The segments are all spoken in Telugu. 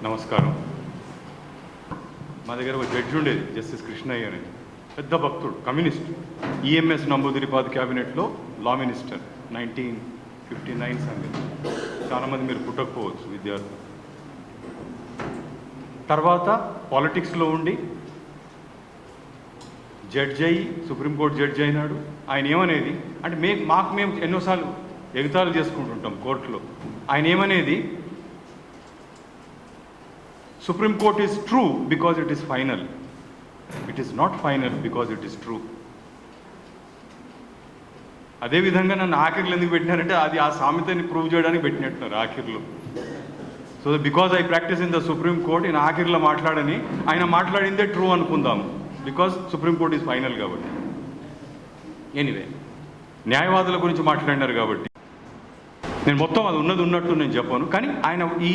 నమస్కారం. మా దగ్గర ఒక జడ్జి ఉండేది, జస్టిస్ కృష్ణయ్య అని, పెద్ద భక్తుడు, కమ్యూనిస్ట్. ఈఎంఎస్ నంబూదిరిపాద్ క్యాబినెట్లో లా మినిస్టర్ 1959 సంగతి. చాలామంది మీరు పుట్టకపోవచ్చు విద్యార్థులు. తర్వాత పాలిటిక్స్లో ఉండి జడ్జి అయ్యి సుప్రీంకోర్టు జడ్జి అయినాడు. ఆయన ఏమనేది అంటే మేము ఎన్నోసార్లు ఎగతాళి చేసుకుంటుంటాం కోర్టులో. ఆయన ఏమనేది, Supreme Court is true because it is final. It is not final because it is true. అదేవిధంగా నన్ను ఆఖరిలో ఎందుకు పెట్టినారంటే అది ఆ సామెతని ప్రూవ్ చేయడానికి పెట్టినట్టున్నారు ఆఖరిలో. So because I practice in the supreme court, ఈయన ఆఖరిలో మాట్లాడని, ఆయన మాట్లాడిందే ట్రూ అనుకుందాము because supreme court is final కాబట్టి. ఎనీవే, న్యాయవాదుల గురించి మాట్లాడినారు కాబట్టి నేను మొత్తం అది ఉన్నట్టు నేను చెప్పాను. కానీ ఆయన ఈ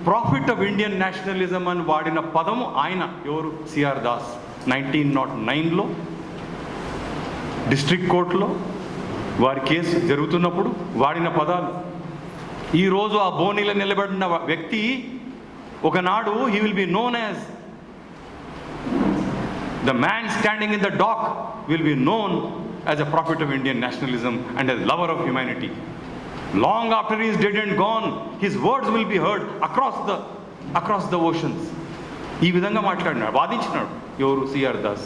ప్రాఫిట్ ఆఫ్ ఇండియన్ నేషనలిజం అని వాడిన పదము ఆయన ఎవరు, సిఆర్ దాస్ 1909లో డిస్ట్రిక్ట్ కోర్టులో వారి కేసు జరుగుతున్నప్పుడు వాడిన పదాలు. ఈరోజు ఆ బోనీలో నిలబడిన వ్యక్తి ఒకనాడు he will be known as the man standing in the dock will be known as a prophet of Indian nationalism and as lover of humanity. Long after he is dead and gone, his words will be heard across the oceans. ఈ విధంగా మాట్లాడినాడు, వాదించినాడు ఎవరు, సిఆర్ దాస్.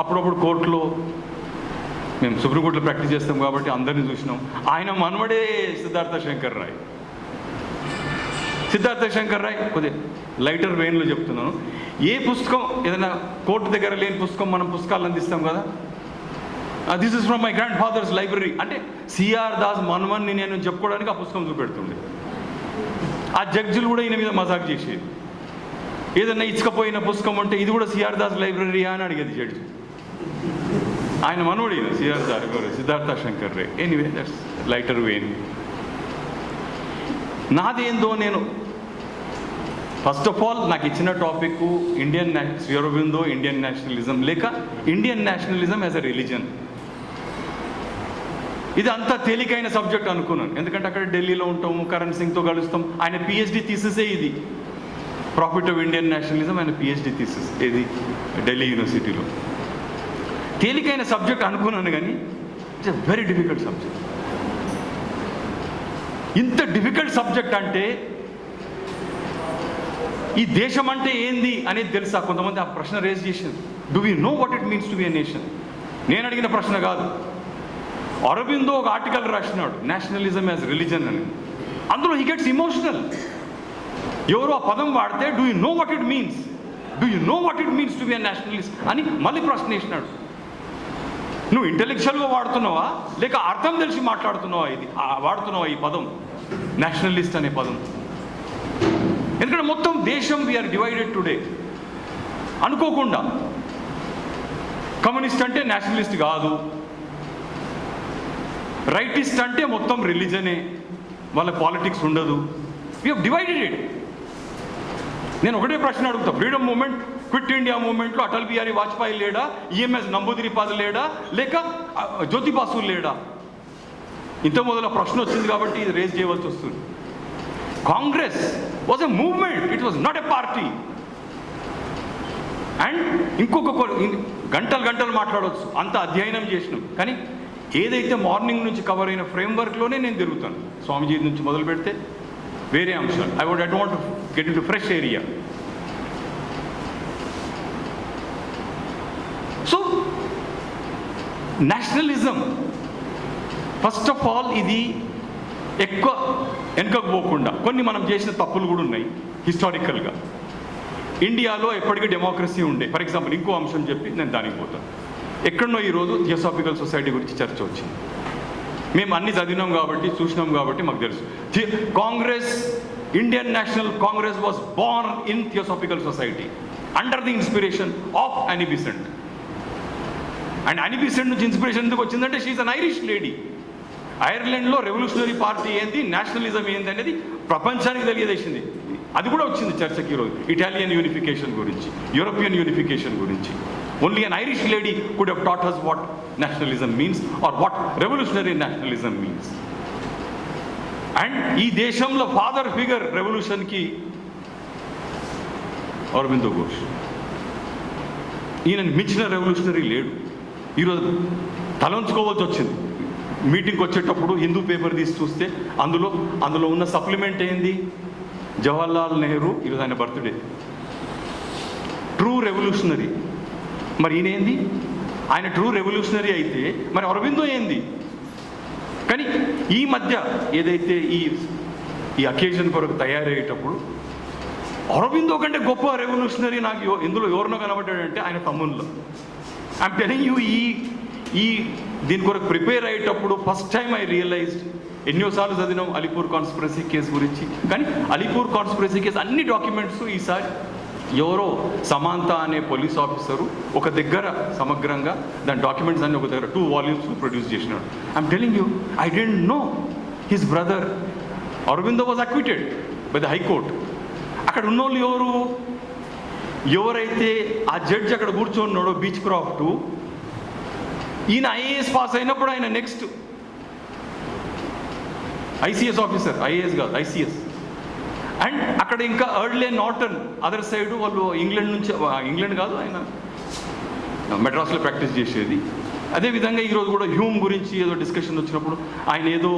అప్పుడప్పుడు కోర్టులో, మేము సుప్రీంకోర్టులో ప్రాక్టీస్ చేస్తాం కాబట్టి అందరినీ చూసినాం. ఆయన మనవడే సిద్ధార్థ శంకర్ రాయ్. కొద్దిగా లైటర్ వెయిన్లో చెప్తున్నాను. ఏ పుస్తకం ఏదైనా కోర్టు దగ్గర లేని పుస్తకం మనం పుస్తకాలు అందిస్తాం కదా, this is from my grandfather's library అంటే సిఆర్ దాస్ మనవన్ని నేను చెప్పుకోవడానికి ఆ పుస్తకం చూపెడుతుండే. ఆ జడ్జిలు కూడా ఈయన మీద మజాక్ చేసేది. ఏదన్నా ఇచ్చకపోయిన పుస్తకం అంటే ఇది కూడా సిఆర్ దాస్ లైబ్రరీయా అని అడిగేది జడ్జి. ఆయన మనవడి C R Das Siddhartha Shankar Ray. Anyway, that's lighter vein. నాదేందో నేను ఫస్ట్ ఆఫ్ ఆల్ నాకు ఇచ్చిన topic Indian Shri Aurobindo Indian nationalism లేక Indian nationalism as a religion. ఇది అంత తేలికైన సబ్జెక్ట్ అనుకున్నాను, ఎందుకంటే అక్కడ ఢిల్లీలో ఉంటాము, కరణ్ సింగ్తో కలుస్తాం. ఆయన పిహెచ్డి థీసిసే ఇది, ప్రాఫిట్ ఆఫ్ ఇండియన్ నేషనలిజం. ఆయన పిహెచ్డి థీసిస్ ఇది ఢిల్లీ యూనివర్సిటీలో. తేలికైన సబ్జెక్ట్ అనుకున్నాను కానీ it's a very difficult subject. ఇంత డిఫికల్ట్ సబ్జెక్ట్ అంటే ఈ దేశం అంటే ఏంది అనేది తెలుసా? కొంతమంది ఆ ప్రశ్న రేజ్ చేసింది, do we know what it means to be a nation? నేను అడిగిన ప్రశ్న కాదు. అరబిందో ఒక ఆర్టికల్ రాసినాడు, నేషనలిజం యాజ్ రిలీజన్ అని. అందులో హీ గెట్స్ ఇమోషనల్. ఎవరు ఆ పదం వాడితే do you know what it means, do you know what it means to be a Nationalist అని మళ్ళీ ప్రశ్న వేసినాడు. నువ్వు ఇంటెలెక్చువల్గా వాడుతున్నావా లేక అర్థం తెలిసి మాట్లాడుతున్నావా, ఇది వాడుతున్నావా ఈ పదం నేషనలిస్ట్ అనే పదం? ఎందుకంటే మొత్తం దేశం వీఆర్ డివైడెడ్ టుడే. అనుకోకుండా కమ్యూనిస్ట్ అంటే నేషనలిస్ట్ కాదు, రైటిస్ట్ అంటే మొత్తం రిలీజనే, వాళ్ళ పాలిటిక్స్ ఉండదు. We have divided it. నేను ఒకటే ప్రశ్న అడుగుతా, ఫ్రీడమ్ మూమెంట్, క్విట్ ఇండియా మూమెంట్లో అటల్ బిహారీ వాజ్పేయి లేడా, ఈఎంఎస్ నంబూదిరిపాద్ లేడా, లేక జ్యోతి బాసు లేడా? ఇంత మొదల ప్రశ్న వచ్చింది కాబట్టి ఇది రేజ్ చేయవలసి వస్తుంది. Congress was a movement, it was not a party. And ఇంకొక గంటలు మాట్లాడవచ్చు, అంత అధ్యయనం చేసినాం. కానీ ఏదైతే మార్నింగ్ నుంచి కవర్ అయిన ఫ్రేమ్వర్క్లోనే నేను తిరుగుతాను. స్వామీజీ నుంచి మొదలు పెడితే వేరే అంశాలు. I don't want to get in to fresh area. So nationalism first of all ఇది ఎక్కువ వెనుకకు పోకుండా కొన్ని మనం చేసిన తప్పులు కూడా ఉన్నాయి హిస్టారికల్గా. ఇండియాలో ఎప్పటికీ డెమోక్రసీ ఉండే. ఫర్ ఎగ్జాంపుల్ ఇంకో అంశం చెప్పి నేను దానికి పోతాను. ఎక్కడనో ఈరోజు థియోసాఫికల్ సొసైటీ గురించి చర్చ వచ్చింది. మేము అన్ని చదివినాం కాబట్టి చూసినాం కాబట్టి మాకు తెలుసు. Congress, Indian National Congress was born in Theosophical Society under the inspiration of Annie Besant. And Annie Besant నుంచి ఇన్స్పిరేషన్ ఎందుకు వచ్చిందంటే షీఈ్ అన్ ఐరిష్ లేడీ. ఐర్లాండ్లో రెవల్యూషనరీ పార్టీ ఏంది, నేషనలిజం ఏంది అనేది ప్రపంచానికి తెలియజేసింది. అది కూడా వచ్చింది చర్చకి ఈరోజు. ఇటాలియన్ యూనిఫికేషన్ గురించి, యూరోపియన్ యూనిఫికేషన్ గురించి. Only an Irish lady could have taught us what nationalism means or what revolutionary nationalism means. And ఈ దేశంలో ఫాదర్ ఫిగర్ రెవల్యూషన్కి అరబిందో ఘోష్. ఈయన మించిన రెవల్యూషనరీ లేడు. ఈరోజు తలంచుకోవాల్సి వచ్చింది. మీటింగ్కి వచ్చేటప్పుడు హిందూ పేపర్ తీసి చూస్తే అందులో ఉన్న సప్లిమెంట్ ఏంది? జవహర్లాల్ నెహ్రూ, ఈరోజు ఆయన బర్త్డే. True revolutionary. మరి ఈయన ఏంది? ఆయన ట్రూ రెవల్యూషనరీ అయితే మరి అరబిందో ఏంది? కానీ ఈ మధ్య ఏదైతే ఈ అకేషన్ కొరకు తయారయ్యేటప్పుడు అరబిందో కంటే గొప్ప రెవల్యూషనరీ నాకు ఇందులో ఎవరినో కనబడ్డాడంటే ఆయన తమ్ముళ్ళు. ఐఎమ్ టెలింగ్ యూ, దీని కొరకు ప్రిపేర్ అయ్యేటప్పుడు ఫస్ట్ టైం ఐ రియలైజ్డ్, ఎన్నోసార్లు చదివినాం అలీపూర్ కాన్స్పిరసీ కేసు గురించి, కానీ అలీపూర్ కాన్స్పిరసీ కేసు అన్ని డాక్యుమెంట్స్ ఈసారి ఎవరో సమాంత అనే పోలీస్ ఆఫీసరు ఒక దగ్గర సమగ్రంగా దాని డాక్యుమెంట్స్ అన్ని ఒక దగ్గర 2 volumes ప్రొడ్యూస్ చేసినాడు. I'm telling you, I didn't know his brother Aurobindo was acquitted by the high court. అక్కడ ఉన్నోళ్ళు ఎవరైతే ఆ జడ్జి అక్కడ కూర్చొన్నాడో బీచ్ క్రాఫ్ట్, ఈయన ఐఏఎస్ పాస్ అయినప్పుడు ఆయన నెక్స్ట్ ఐసీఎస్ ఆఫీసర్, ఐఏఎస్ కాదు ఐసీఎస్. అండ్ అక్కడ ఇంకా ఎర్డ్లే నార్టన్ అదర్ సైడ్ వాళ్ళు ఇంగ్లాండ్ కాదు, ఆయన మెడ్రాస్లో ప్రాక్టీస్ చేసేది. అదేవిధంగా ఈరోజు కూడా హ్యూమ్ గురించి ఏదో డిస్కషన్ వచ్చినప్పుడు ఆయన ఏదో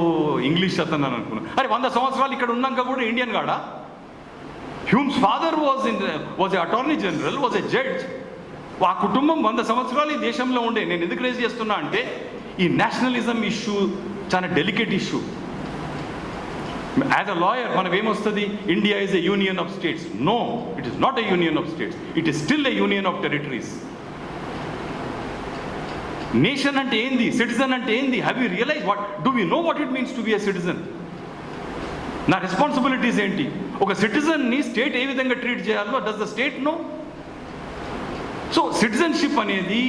ఇంగ్లీష్ అతను అని అనుకున్నాను. అరే 100 సంవత్సరాలు ఇక్కడ ఉన్నాక కూడా ఇండియన్ కాడా? Hume's father was a attorney general, was a judge. ఆ కుటుంబం 100 సంవత్సరాలు ఈ దేశంలో ఉండే. నేను ఎందుకు రేజ్ చేస్తున్నా అంటే ఈ నేషనలిజం ఇష్యూ చాలా delicate issue. As a lawyer మనం ఏమొస్తుంది? India is a union of states. No, it is not a union of states, it is still a union of territories. Nation అంటే ఏంది? సిటిజన్ అంటే ఏంది? Have you realise do we know what it means to be a citizen? నా రెస్పాన్సిబిలిటీస్ ఏంటి? ఒక సిటిజన్ని స్టేట్ ఏ విధంగా ట్రీట్ చేయాలో does the state know? So citizenship అనేది,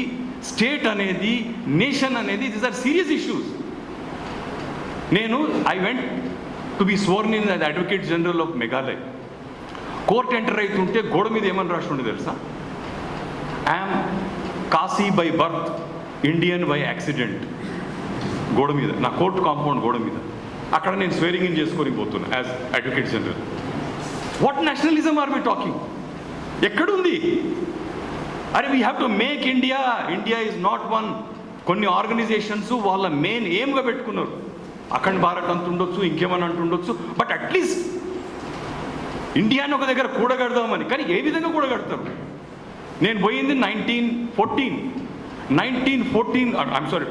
స్టేట్ అనేది, నేషన్ అనేది, these are serious issues. I went to be sworn in the advocate general of Meghalaya. Court enter అవుతుంటే గోడ మీద ఏమని రాసి ఉండే తెలుసా? I'm Kashi by birth, Indian by accident. గోడ మీద, నా కోర్టు కాంపౌండ్ గోడ మీద. అక్కడ నేను స్వేరింగ్ ఇన్ చేసుకొని పోతున్నా as advocate general. What nationalism are we talking? ఎక్కడుంది? అరే we have to make India. India is not one. కొన్ని ఆర్గనైజేషన్స్ వాళ్ళ మెయిన్ ఎయిమ్గా పెట్టుకున్నారు. అఖండ్ భారత్ అంటుండొచ్చు, ఇంకేమని అంటుండొచ్చు, బట్ అట్లీస్ట్ ఇండియాని ఒక దగ్గర కూడగడదామని. కానీ ఏ విధంగా కూడగడతారు? నేను పోయింది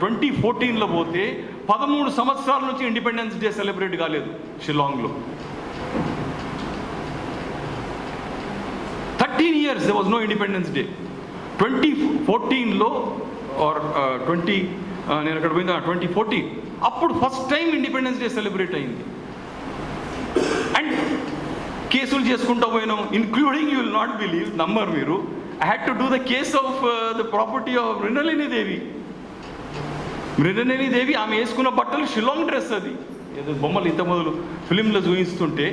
2014లో పోతే 13 సంవత్సరాల నుంచి ఇండిపెండెన్స్ డే సెలబ్రేట్ కాలేదు షిలాంగ్లో. 13 years there was no Independence Day. 2014లో నేను అక్కడ పోయింది 2014, అప్పుడు first time independence day celebrate అయింది. అండ్ కేసులు చేసుకుంటూ పోయినాం, including you will not believe, number మీరు, I had to do the case of the property of Mrinalini Devi. ఆమె వేసుకున్న బట్టలు షిలాంగ్ డ్రెస్, అది ఏదో బొమ్మలు ఇంత మొదలు ఫిలింలో చూపిస్తుంటే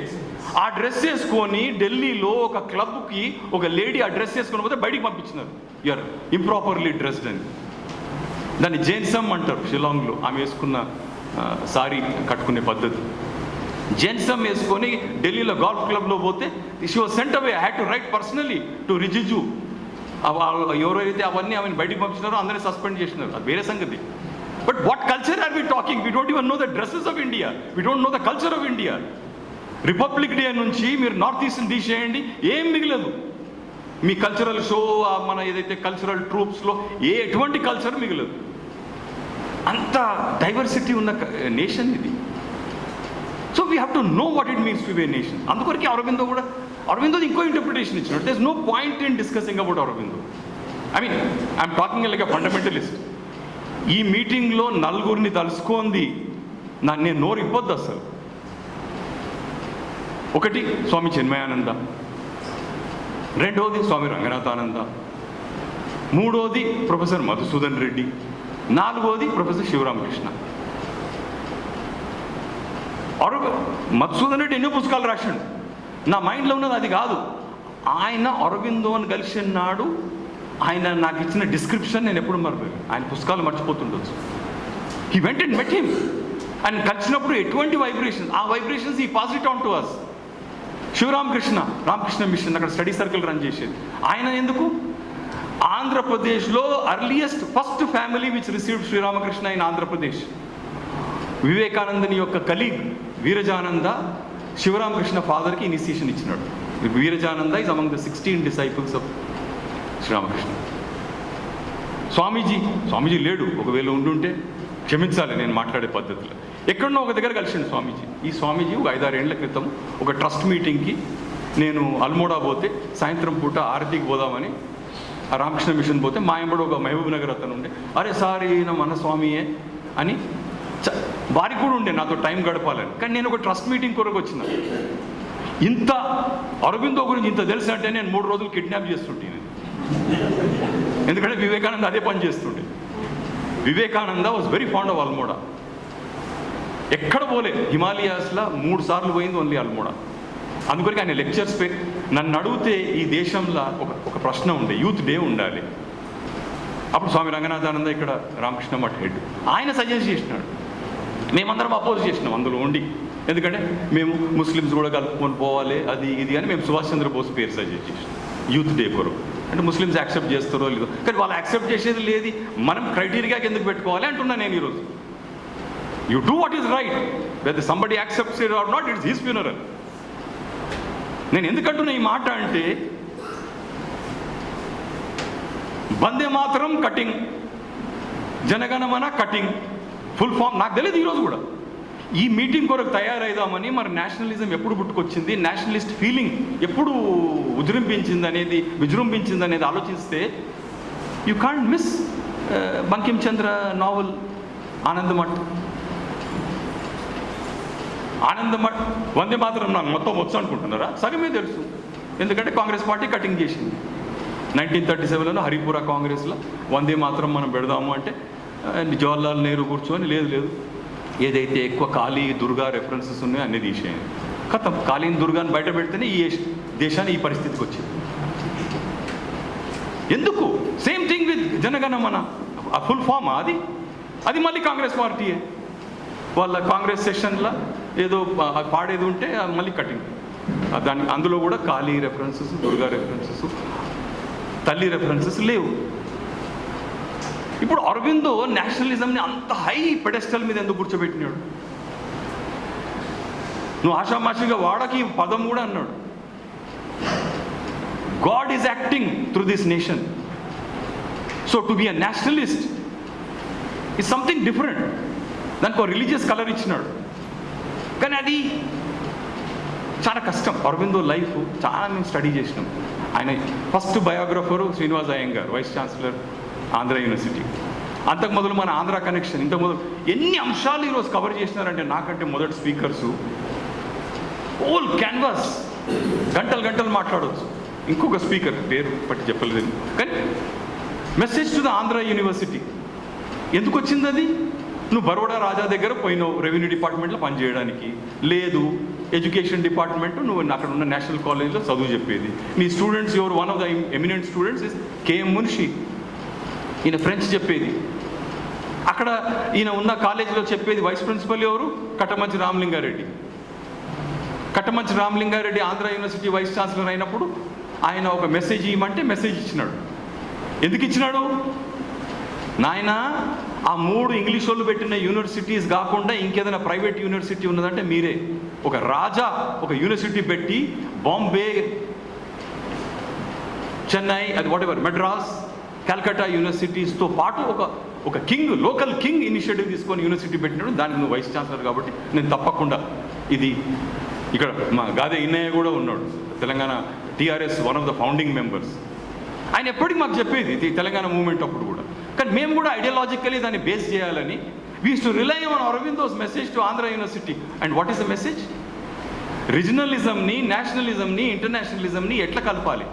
ఆ డ్రెస్ వేసుకొని ఢిల్లీలో ఒక క్లబ్కి ఒక లేడీ ఆ డ్రెస్ వేసుకొని పోతే బయటికి పంపించినారు. యూఆర్ ఇంప్రాపర్లీ డ్రెస్డ్ అని. దాన్ని జెన్సమ్ అంటారు షిలాంగ్లో. ఆమె వేసుకున్న సారీ కట్టుకునే పద్ధతి. జెన్సమ్ వేసుకొని ఢిల్లీలో గాల్ఫ్ క్లబ్లో పోతే she was sent away. I had to right personally to Rijiju. ఎవరైతే అవన్నీ ఆమెను బయటికి పంపించినారో అందరినీ సస్పెండ్ చేసినారు, అది వేరే సంగతి. But what culture are we talking? We don't even know the dresses of India, we don't know the culture of India. Republic Day నుంచి మీరు నార్త్ ఈస్ట్ని తీసేయండి, ఏం మిగలదు. మీ కల్చరల్ షో, మన ఏదైతే కల్చరల్ ట్రూప్స్లో ఎటువంటి కల్చర్ మిగలదు. అంత డైవర్సిటీ ఉన్న నేషన్ ఇది. So we have to know what it means to be a nation. అందుకొరకే అరవిందో ఇంకో ఇంటర్ప్రిటేషన్ ఇచ్చినాడు. There is no point in discussing about Aurobindo. I'm talking like a fundamentalist. ఈ మీటింగ్లో నలుగురిని తలుసుకుంది నేను నోరు ఇవ్వద్దు అసలు. ఒకటి స్వామి చిన్మయానంద, రెండవది స్వామి రంగనాథానంద, మూడవది ప్రొఫెసర్ మధుసూదన్ రెడ్డి, నాలుగవది ప్రొఫెసర్ శివరామకృష్ణ. మధుసూదన్ రెడ్డి ఎన్నో పుస్తకాలు రాశాడు. నా మైండ్లో ఉన్నది అది కాదు. ఆయన అరవిందోని కలిసినాడు, ఆయన నాకు ఇచ్చిన డిస్క్రిప్షన్ నేను ఎప్పుడు మర్చిపోయాను. ఆయన పుస్తకాలు మర్చిపోతుండొచ్చు. He went and met him. ఆయన కలిసినప్పుడు ఎటువంటి వైబ్రేషన్స్, ఆ వైబ్రేషన్స్ ఈ pass it on to us. Ramakrishna machine అక్కడ స్టడీ సర్కిల్ రన్ చేసేది ఆయన. ఎందుకు ఆంధ్రప్రదేశ్లో first family which received Sri Ramakrishna in Andhra Pradesh, వివేకానందని యొక్క కలీగ్ వీరజానంద శివరామకృష్ణ ఫాదర్కి ఇనిషియేషన్ ఇచ్చినాడు. వీరజానంద is among the 16 disciples of Sri Ramakrishna. స్వామీజీ లేడు, ఒకవేళ ఉండుంటే క్షమించాలి నేను మాట్లాడే పద్ధతిలో. ఎక్కడో ఒక దగ్గర కలిసిండు స్వామీజీ. ఈ స్వామీజీ ఒక 5-6 ఏళ్ల క్రితం ఒక ట్రస్ట్ మీటింగ్కి నేను అల్మోడా పోతే సాయంత్రం పూట ఆరతికి పోదామని ఆ రామకృష్ణ మిషన్ పోతే మా ఎంబడి ఒక మహబూబ్ నగర్ అతను ఉండే, అరే సార్ ఈయన మన స్వామియే అని వారికి కూడా ఉండే నాతో టైం గడపాలని. కానీ నేను ఒక ట్రస్ట్ మీటింగ్ కొరకు వచ్చిన. ఇంత అరబిందో గురించి ఇంత తెలుసు అంటే నేను 3 రోజులు కిడ్నాప్ చేస్తుంటే, ఎందుకంటే వివేకానంద అదే పని చేస్తుండే. Vivekananda was very fond of Almora. ఎక్కడ పోలే, హిమాలయాస్లో 3 సార్లు పోయింది ఓన్లీ అల్మోడా. అందుకొరికి ఆయన లెక్చర్స్ నన్ను అడిగితే ఈ దేశంలో ఒక ప్రశ్న ఉండే, యూత్ డే ఉండాలి. అప్పుడు స్వామి రంగనాథానంద ఇక్కడ రామకృష్ణ మఠ్ హెడ్, ఆయన సజెస్ట్ చేసినాడు. మేమందరం అపోజ్ చేసినాం అందులో ఉండి, ఎందుకంటే మేము ముస్లిమ్స్ కూడా కలుపుకొని పోవాలి అది ఇది అని మేము సుభాష్ చంద్రబోస్ పేరు సజెస్ట్ చేసినాం యూత్ డే కొరకు. అంటే ముస్లిమ్స్ యాక్సెప్ట్ చేస్తారో లేదో, కానీ వాళ్ళు యాక్సెప్ట్ చేసేది లేదు, మనం క్రైటీరియాకి ఎందుకు పెట్టుకోవాలి అంటున్నా నేను ఈరోజు. You do what is right, weather somebody accepts it or not, it's his funeral. నేను ఎందుకంటున్నా ఈ మాట అంటే, Vande Mataram cutting, Jana Gana Mana cutting, full form నాకు తెలియదు ఈరోజు కూడా. ఈ మీటింగ్ కొరకు తయారైదామని మరి నేషనలిజం ఎప్పుడు పుట్టుకొచ్చింది, నేషనలిస్ట్ ఫీలింగ్ ఎప్పుడు విజృంభించింది అనేది ఆలోచిస్తే you can't miss Bankim Chandra novel Anandamath. Vande Mataram నాకు మొత్తం వచ్చు అనుకుంటున్నారా? సగమే తెలుసు, ఎందుకంటే కాంగ్రెస్ పార్టీ కటింగ్ చేసింది 1937లో హరిపురా కాంగ్రెస్లో. వందే మాతరం మనం పెడదాము అంటే జవహర్లాల్ నెహ్రూ కూర్చొని లేదు ఏదైతే ఎక్కువ కాళీ దుర్గా రెఫరెన్సెస్ ఉన్నాయో అన్నీ తీసేయండి, ఖతం. కాళీని దుర్గాని బయట పెడితేనే ఈ దేశాన్ని ఈ పరిస్థితికి వచ్చింది. ఎందుకు? Same thing with Janaganamana, full form అది మళ్ళీ కాంగ్రెస్ పార్టీయే. వాళ్ళ కాంగ్రెస్ సెషన్లో ఏదో పాడేది ఉంటే మళ్ళీ కటింగ్. అందులో కూడా కాళీ రెఫరెన్సెస్, దుర్గా రెఫరెన్సెస్, తల్లి రెఫరెన్సెస్ లేవు. ఇప్పుడు అరవిందో నేషనలిజంని అంత హై పెడెస్టల్ మీద ఎందుకు కూర్చోబెట్టినాడు? నువ్వు ఆషామాషిగా వాడకి పదం కూడా అన్నాడు. God is acting through this nation, so to be a Nationalist is something different. దానికి ఒక రిలీజియస్ కలర్ ఇచ్చినాడు. కానీ అది చాలా కష్టం. అరవిందో లైఫ్ చాలా మేము స్టడీ చేసినాం. ఆయన first biographer Srinivas Iyengar, vice chancellor Andhra University. అంతకు మొదలు మన ఆంధ్ర కనెక్షన్, ఇంతకు మొదలు ఎన్ని అంశాలు ఈరోజు కవర్ చేసినారంటే, నాకంటే మొదటి స్పీకర్సు ఓల్ క్యాన్వాస్ గంటలు మాట్లాడవచ్చు. ఇంకొక స్పీకర్ పేరు పట్టి చెప్పలేదు, కానీ message to the Andhra university ఎందుకు వచ్చింది? అది నువ్వు బరోడా రాజా దగ్గర పోయినావు రెవెన్యూ డిపార్ట్మెంట్లో పనిచేయడానికి, లేదు ఎడ్యుకేషన్ డిపార్ట్మెంట్ నువ్వు అక్కడ ఉన్న నేషనల్ కాలేజ్లో చదువు చెప్పేది. నీ స్టూడెంట్స్ ఎవరు? One of the eminent students is KM Munshi, ఈయన ఫ్రెంచ్ చెప్పేది. అక్కడ ఈయన ఉన్న కాలేజీలో చెప్పేది వైస్ ప్రిన్సిపల్ ఎవరు? Kattamanchi Ramalingareddy Andhra University vice chancellor అయినప్పుడు ఆయన ఒక మెసేజ్ ఇవ్వమంటే మెసేజ్ ఇచ్చినాడు. ఎందుకు ఇచ్చినాడు? నాయన ఆ 3 ఇంగ్లీష్ వాళ్ళు పెట్టిన యూనివర్సిటీస్ కాకుండా ఇంకేదైనా ప్రైవేట్ యూనివర్సిటీ ఉన్నదంటే మీరే. ఒక రాజా ఒక యూనివర్సిటీ పెట్టి బాంబే, చెన్నై, అది వాటెవర్, మెడ్రాస్, కల్కట్టా యూనివర్సిటీస్తో పాటు ఒక కింగ్, లోకల్ కింగ్ ఇనిషియేటివ్ తీసుకొని యూనివర్సిటీ పెట్టినాడు. దానికి నువ్వు వైస్ ఛాన్సలర్ కాబట్టి నేను తప్పకుండా ఇది. ఇక్కడ మా గాదే ఇన్నయ్య కూడా ఉన్నాడు, Telangana TRS one of the founding members. ఆయన ఎప్పటికీ మాకు చెప్పేది తెలంగాణ మూవ్మెంట్ అప్పుడు కూడా. కానీ మేము కూడా ఐడియాలజికలీ దాన్ని బేస్ చేయాలని we use to rely on Aurobindo's message to Andhra University. And what is the message? రీజనలిజంని, నేషనలిజంని, ఇంటర్నేషనలిజంని ఎట్లా కలపాలి?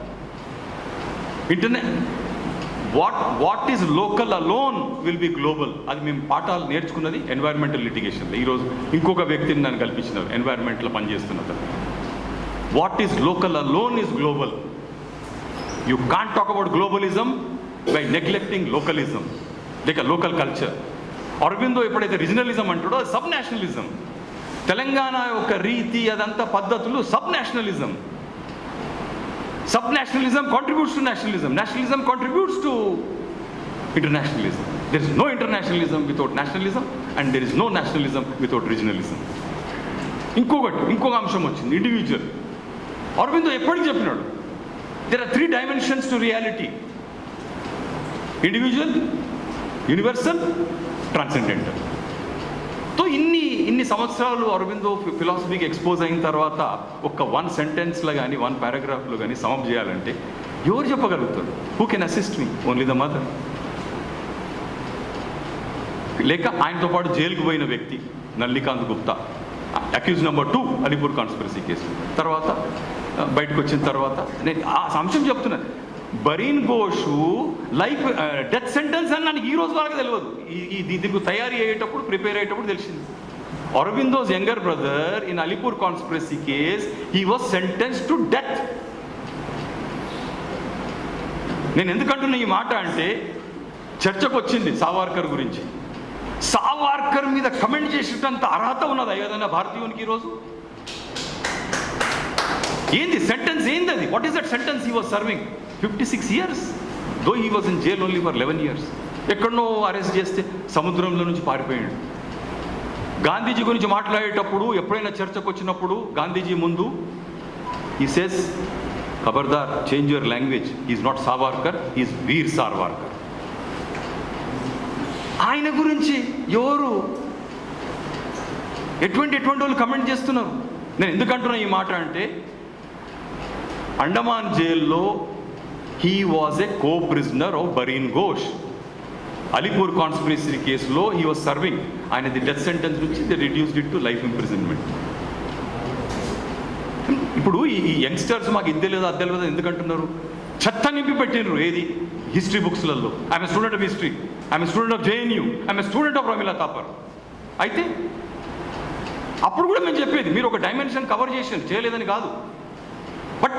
What is local alone will be global. అది మేము పాఠాలు నేర్చుకున్నది ఎన్వైర్మెంటల్ లిటిగేషన్లో. ఈరోజు ఇంకొక వ్యక్తిని నన్ను కల్పించినారు ఎన్వైర్మెంట్లో పనిచేస్తున్నది. What is local alone is global. You can't talk about globalism by neglecting localism, లేక లోకల్ కల్చర్. అరవిందో ఎప్పుడైతే రీజనలిజం అంటాడో అది సబ్ నేషనలిజం. తెలంగాణ యొక్క రీతి అదంతా పద్ధతులు sub nationalism contributes to nationalism, nationalism contributes to internationalism. There is no internationalism without nationalism and there is no nationalism without regionalism. ఇంకొక అంశం వచ్చింది, ఇండివిజువల్. అరవిందో ఎప్పటికీ చెప్పినాడు, there are 3 dimensions to reality: individual, universal, transcendental. తో ఇన్ని సంవత్సరాలు అరవిందో ఫిలాసఫీకి ఎక్స్పోజ్ అయిన తర్వాత ఒక 1 సెంటెన్స్లో కానీ 1 పారాగ్రాఫ్లో కానీ సమప్ చేయాలంటే ఎవరు చెప్పగలుగుతాడు? Who can assist me? Only the mother. లేక ఆయనతో పాటు జైలుకు పోయిన వ్యక్తి Nalinikant Gupta, accused number 2 Alipore conspiracy case. తర్వాత బయటకు వచ్చిన తర్వాత నేను ఆ అంశం చెప్తున్నాను, Barin Ghosh life death sentence అని నాకు ఈ రోజు వరకు తెలియదు. దీనికి తయారీ అయ్యేటప్పుడు, ప్రిపేర్ అయ్యేటప్పుడు తెలిసింది. Aurobindo's younger brother in Alipore conspiracy case he was sentence to death. నేను ఎందుకంటున్నా ఈ మాట అంటే, చర్చకు వచ్చింది సావర్కర్ గురించి. సావర్కర్ మీద కమెంట్ చేసేటంత అర్హత ఉన్నదా ఏదైనా భారతీయునికి ఈరోజు? ఏంది సెంటెన్స్? ఏంది అది? What is that sentence he was serving? 56 years, though he was in jail only for 11 years. ఎక్కడనో అరెస్ట్ చేస్తే సముద్రంలో నుంచి పారిపోయాడు. గాంధీజీ గురించి మాట్లాడేటప్పుడు ఎప్పుడైనా చర్చకు వచ్చినప్పుడు గాంధీజీ ముందు హీ సేస్, ఖబర్దార్, change your language, is not Savarkar, is Veer Savarkar. ఆయన గురించి ఎవరు ఎటువంటి వాళ్ళు కమెంట్ చేస్తున్నారు? నేను ఎందుకంటున్నా ఈ మాట అంటే, అండమాన్ జైల్లో he was a co prisoner of Barin Ghosh. Alipore conspiracy కేసులో హీ వాజ్ సర్వింగ్. ఆయనది డెత్ సెంటెన్స్ నుంచి they reduced it to life imprisonment. ఇప్పుడు ఈ యంగ్స్టర్స్ మాకు ఇద్దే లేదా అద్దె లేదా ఎందుకంటున్నారు? చెత్త నింపి పెట్టినారు ఏది హిస్టరీ బుక్స్లలో. I'm a student of history, I'm a student of JNU, I'm a student of Romila Thapar. అయితే అప్పుడు కూడా మేము చెప్పేది, మీరు ఒక డైమెన్షన్ కవర్ చేయలేదని కాదు, but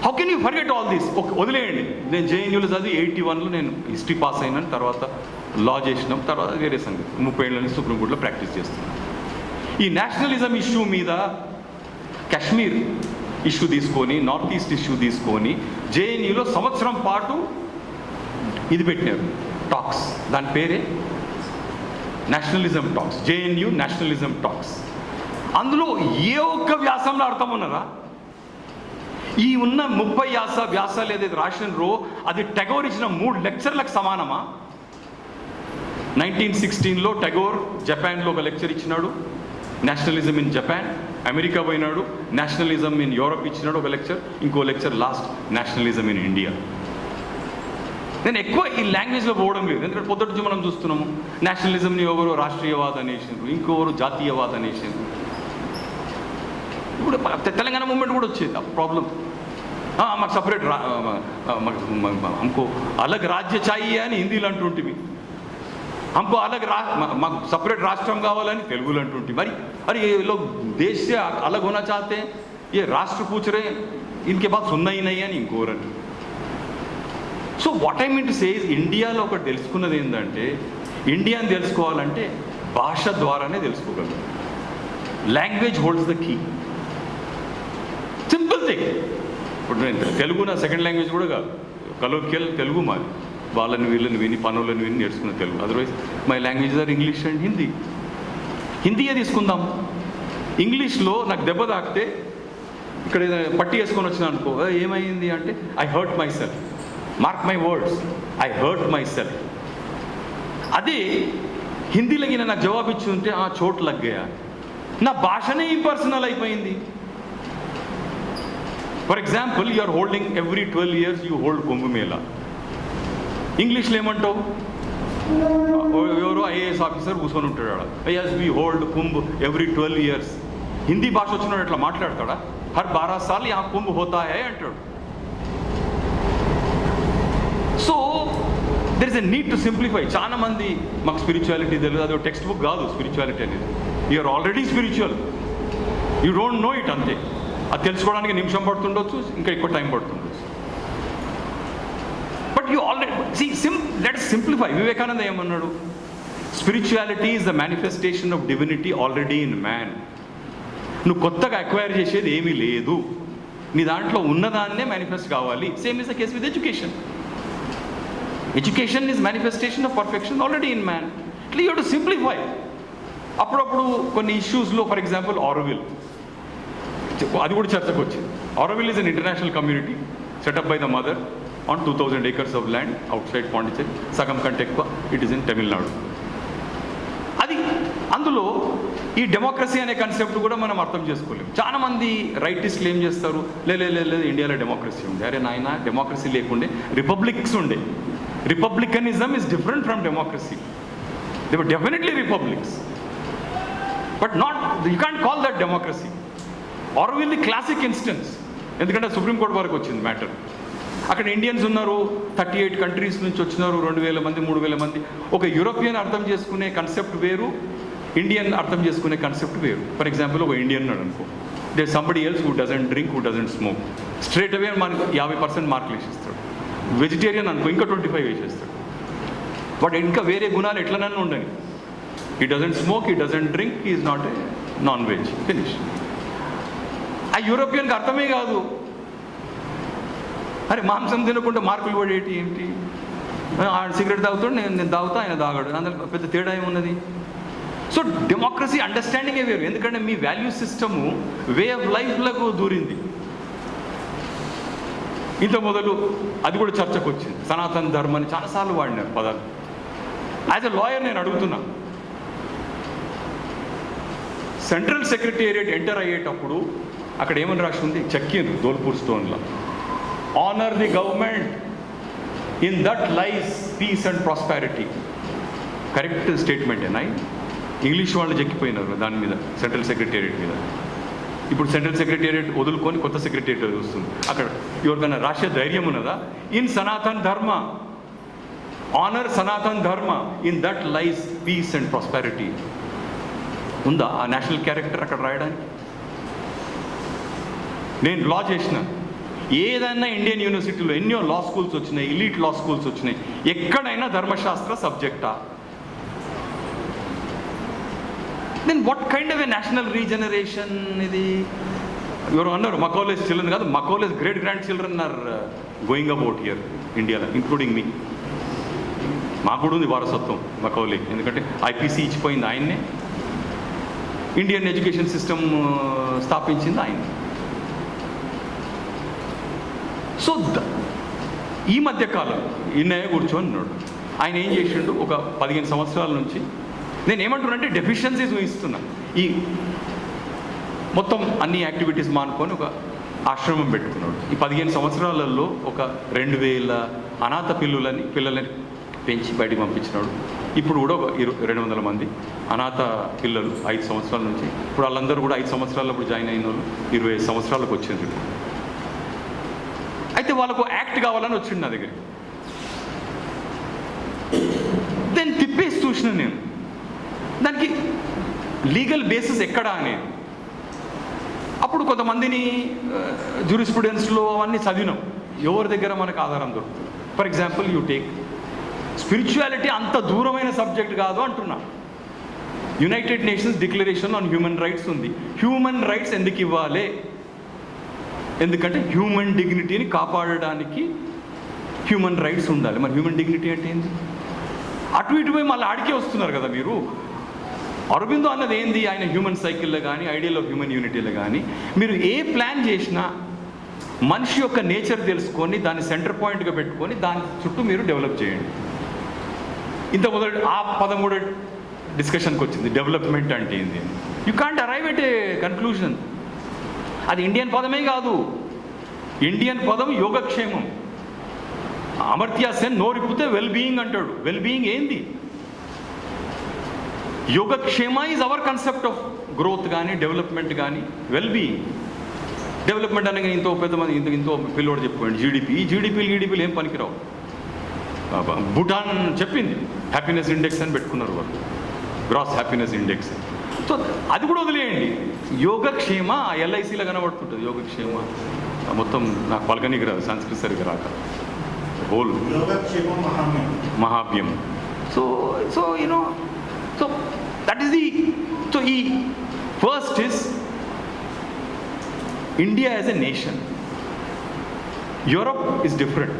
how can you forget all these? వదిలేయండి. నేను JNUలో చదివి 81లో నేను హిస్టరీ పాస్ అయినాను, తర్వాత లా చేసినాం, తర్వాత వేరే సంగతి. 30 ఏళ్ళ నుంచి సుప్రీంకోర్టులో ప్రాక్టీస్ చేస్తున్నాను. ఈ నేషనలిజం ఇష్యూ మీద కాశ్మీర్ ఇష్యూ తీసుకొని, నార్త్ ఈస్ట్ ఇష్యూ తీసుకొని JNUలో సంవత్సరం పాటు ఇది పెట్టినారు, టాక్స్. దాని పేరే nationalism talks, JNU nationalism talks. అందులో ఏ ఒక్క వ్యాసంలో అర్థం ఉన్నదా? ఈ ఉన్న 30 వ్యాసాలు ఏదైతే రాసినరో అది టెగోర్ ఇచ్చిన 3 లెక్చర్లకు సమానమా? 1916లో టెగోర్ జపాన్లో ఒక లెక్చర్ ఇచ్చినాడు, నేషనలిజం ఇన్ జపాన్. అమెరికా పోయినాడు, నేషనలిజం ఇన్ యూరప్ ఇచ్చినాడు ఒక లెక్చర్. ఇంకో lecture last, nationalism in India. నేను ఎక్కువ ఈ లాంగ్వేజ్లో పోవడం లేదు, ఎందుకంటే పొద్దుట నుంచి మనం చూస్తున్నాము, నేషనలిజంని ఎవరు రాష్ట్రీయవాద అనేసిండ్రు, ఇంకొకరు జాతీయవాద అనేసిండ్రు. ఇప్పుడు తెలంగాణ మూమెంట్ కూడా వచ్చేది ఆ ప్రాబ్లం. మాకు సపరేట్ హమ్కో అలగ్ రాజ్య చాయి అని హిందీలో అంటుంటివి, హమ్కో మాకు సపరేట్ రాష్ట్రం కావాలని తెలుగులో అంటుంటి. మరి అరే ये लोग देश से अलग होना चाहते हैं, ये राष्ट्र पूछ रहे हैं, इनके पास सुनना ही नहीं అని ఇంకోరు అంటారు. So what I mean to say is, ఇండియాలో ఒకటి తెలుసుకున్నది ఏంటంటే, ఇండియాని తెలుసుకోవాలంటే భాష ద్వారానే తెలుసుకోగలరు. Language holds the key. Simple thing. ఇప్పుడు నేను తెలుగు నా సెకండ్ లాంగ్వేజ్ కూడా కాదు, కలోక్యల్ తెలుగు మాది. వాళ్ళని వీళ్ళని విని, పనులను విని నేర్చుకున్న Telugu. Otherwise my language are English and Hindi. హిందీయే తీసుకుందాం. ఇంగ్లీష్లో నాకు దెబ్బ తాకితే ఇక్కడ పట్టి వేసుకొని వచ్చినా అనుకో, ఏమైంది అంటే, I hurt my self. Mark my words, I hurt my self. అదే హిందీలో నాకు జవాబు ఇచ్చి ఉంటే చోట్ లగ్గయా, నా భాషనే ఇంపర్సనల్ అయిపోయింది. For example, you are holding every 12 years you hold Kumbh Mela. ఇంగ్లీష్లో ఏమంటావు? ఎవరో IAS ఆఫీసర్ కూర్చొని ఉంటాడు ఆడ, yes we hold Kumbh every 12 years. Hindi భాష వచ్చినాడు ఎట్లా మాట్లాడతాడా? హర్ 12 साल యా కుంభ్ హోతా హై అంటాడు. So there is a need to simplify. చాలా మంది మాకు స్పిరిచువాలిటీ తెలియదు, అది టెక్స్ట్ బుక్ కాదు స్పిరిచువాలిటీ అనేది. You are already spiritual, you don't know it, అంతే. అది తెలుసుకోవడానికి నిమిషం పడుతుండొచ్చు, ఇంకా ఎక్కువ టైం పడుతుండొచ్చు. But you already let's simplify. Vivekananda ఏమన్నాడు? Spirituality is the manifestation of divinity already in man. నువ్వు కొత్తగా అక్వైర్ చేసేది ఏమీ లేదు, నీ దాంట్లో ఉన్నదాన్నే మేనిఫెస్ట్ కావాలి. Same is the case with education. Education is manifestation of perfection already in man. ఇట్లా యూ టు సింప్లిఫై. అప్పుడప్పుడు కొన్ని ఇష్యూస్లో, ఫర్ ఎగ్జాంపుల్ ఆరోవిల్, అది కూడా చర్చకు వచ్చింది. Auroville is an international community set up by the mother on 2000 acres of land outside Pondicherry, సగం కంటే ఎక్కువ ఇట్ ఈస్ ఇన్ తమిళనాడు. అది అందులో ఈ డెమోక్రసీ అనే కాన్సెప్ట్ కూడా మనం అర్థం చేసుకోలేము. చాలామంది రైటిస్టులు ఏం చేస్తారు, లేదు ఇండియాలో డెమోక్రసీ ఉంది. అరే నాయన, డెమోక్రసీ లేకుండే రిపబ్లిక్స్ ఉండే. Republicanism is different from democracy. They were definitely republics, but not, you can't call that democracy. Orville the classic instance, ఎందుకంటే సుప్రీంకోర్టు వరకు వచ్చింది మ్యాటర్. అక్కడ ఇండియన్స్ ఉన్నారు, 38 కంట్రీస్ నుంచి వచ్చినారు, 2000 మంది 3000 మంది. ఒక యూరోపియన్ అర్థం చేసుకునే కన్సెప్ట్ వేరు, ఇండియన్ అర్థం చేసుకునే కన్సెప్ట్ వేరు. ఫర్ ఎగ్జాంపుల్ ఒక ఇండియన్ ఉన్నాడు అనుకో, they somebody else who doesn't drink, who doesn't smoke, straight away మనకు 50% మార్కులు వేసేస్తాడు. వెజిటేరియన్ అనుకో ఇంకా 25 వేసేస్తాడు. బట్ ఇంకా వేరే గుణాలు ఎట్లనన్నా ఉండని, he doesn't smoke, he doesn't drink, he is not a non veg, finish. ఆ యూరోపియన్కి అర్థమే కాదు. అరే మాంసం తినకుండా మార్కులు పడేటి ఏంటి, ఆయన సిగరెట్ తాగుతాడు, నేను తాగుతా, ఆయన తాగాడు, అందులో పెద్ద తేడా ఏమున్నది? సో డెమోక్రసీ అండర్స్టాండింగే వేరు, ఎందుకంటే మీ వాల్యూ సిస్టము వే ఆఫ్ లైఫ్లకు దూరింది. ఇంత మొదలు అది కూడా చర్చకు వచ్చింది. సనాతన ధర్మాన్ని చాలాసార్లు వాడినారు పదాలు. యాజ్ ఎ లాయర్ నేను అడుగుతున్నా, సెంట్రల్ సెక్రటేరియట్ ఎంటర్ అయ్యేటప్పుడు అక్కడ ఏమని రాసి ఉంది? చెక్కింది ధోల్పూర్ స్టోన్లో, honor the government, in that lies peace and prosperity. Correct statement ఏనా? ఇంగ్లీష్ వాళ్ళు చెక్కిపోయినారు దాని మీద, సెంట్రల్ సెక్రటేరియట్ మీద. ఇప్పుడు సెంట్రల్ సెక్రటేరియట్ వదులుకొని కొత్త సెక్రటేరియట్ వస్తుంది. అక్కడ ఎవరికైనా రాసే ధైర్యం ఉన్నదా? ఇన్ సనాతన్ ధర్మ, honour Sanatan Dharma, in that lies peace and prosperity. ఉందా ఆ నేషనల్ క్యారెక్టర్ అక్కడ రాయడానికి? నేను లా చేసిన, ఏదైనా ఇండియన్ యూనివర్సిటీలో ఎన్నో లా స్కూల్స్ వచ్చినాయి, ఎలీట్ లా స్కూల్స్ వచ్చినాయి, ఎక్కడైనా ధర్మశాస్త్ర సబ్జెక్టా? Then what kind of a national regeneration ఇది? ఎవరు అన్నారు మకౌలేస్ చిల్డ్రన్ కాదు, Macaulay's great grand children are going about here ఇండియాలో, ఇంక్లూడింగ్ మీ. మాకు కూడా ఉంది వారసత్వం మకౌలే, ఎందుకంటే ఐపీసీ ఇచ్చిపోయింది ఆయన్నే, ఇండియన్ ఎడ్యుకేషన్ సిస్టమ్ స్థాపించింది ఆయన. సో ఈ మధ్యకాలం ఇన్నయ్య కూర్చొని ఉన్నాడు, ఆయన ఏం చేసిండు? ఒక 15 సంవత్సరాల నుంచి నేను ఏమంటున్నానంటే డెఫిషియన్సీస్ ఊహిస్తున్నా. ఈ మొత్తం అన్ని యాక్టివిటీస్ మానుకొని ఒక ఆశ్రమం పెట్టుకున్నాడు. ఈ 15 సంవత్సరాలలో ఒక 2000 అనాథ పిల్లలని పెంచి బయటికి పంపించినాడు. ఇప్పుడు కూడా ఒక 200 మంది అనాథ పిల్లలు 5 సంవత్సరాల నుంచి, ఇప్పుడు వాళ్ళందరూ కూడా 5 సంవత్సరాలప్పుడు జాయిన్ అయిన వాళ్ళు 25 సంవత్సరాలకు వచ్చింది. అయితే వాళ్ళకు యాక్ట్ కావాలని వచ్చింది నా దగ్గరికి. దాన్ని తిప్పేసి చూసిన నేను, దానికి లీగల్ బేసిస్ ఎక్కడా అనేది. అప్పుడు కొంతమందిని జ్యూరిస్ప్రుడెన్స్లో అవన్నీ చదివినాం, ఎవరి దగ్గర మనకు ఆధారం దొరుకుతుంది. For example you take spirituality, అంత దూరమైన సబ్జెక్ట్ కాదు అంటున్నా. United nations declaration on human rights ఉంది. హ్యూమన్ రైట్స్ ఎందుకు ఇవ్వాలి? ఎందుకంటే హ్యూమన్ డిగ్నిటీని కాపాడడానికి హ్యూమన్ రైట్స్ ఉండాలి. మరి హ్యూమన్ డిగ్నిటీ అంటే ఏంది? అటు ఇటు పోయి మళ్ళీ ఆడికే వస్తున్నారు కదా మీరు. అరబిందో అన్నది ఏంది? ఆయన హ్యూమన్ సైకిల్లో కానీ, ఐడియల్ ఆఫ్ హ్యూమన్ యూనిటీలో కానీ, మీరు ఏ ప్లాన్ చేసినా మనిషి యొక్క నేచర్ తెలుసుకొని దాన్ని సెంటర్ పాయింట్గా పెట్టుకొని దాని చుట్టూ మీరు డెవలప్ చేయండి. ఇంత మొదటి ఆ 13 డిస్కషన్కి వచ్చింది, డెవలప్మెంట్ అంటే ఏంది. You can't arrive at a conclusion. అది ఇండియన్ పదమే కాదు, ఇండియన్ పదం యోగక్షేమం. అమర్త్య సెన్ నోరిప్పితే వెల్ బీయింగ్ అంటాడు. వెల్ బీయింగ్ ఏంది? యోగక్షేమ is our concept of growth కానీ, డెవలప్మెంట్ కానీ, వెల్ బీయింగ్. డెవలప్మెంట్ అనగా ఇంతో పెద్ద మంది ఇంతో పిల్లోడు చెప్పుకోండి జీడిపి. ఈ జీడిపీలు ఏం పనికిరావు. భూటాన్ చెప్పింది హ్యాపీనెస్ ఇండెక్స్ అని పెట్టుకున్నారు వాళ్ళు, గ్రాస్ హ్యాపీనెస్ ఇండెక్స్. సో అది కూడా వదిలేయండి. యోగక్షేమ ఎల్ఐసిలో కనబడుతుంటుంది. యోగక్షేమ మొత్తం నాకు పలకనికి రాదు, సంస్కృతి సరిగ్గా రాక, హోల్ మహాభ్యం. So you know, so that is the. So ఈ first is India as a nation. Europe is different.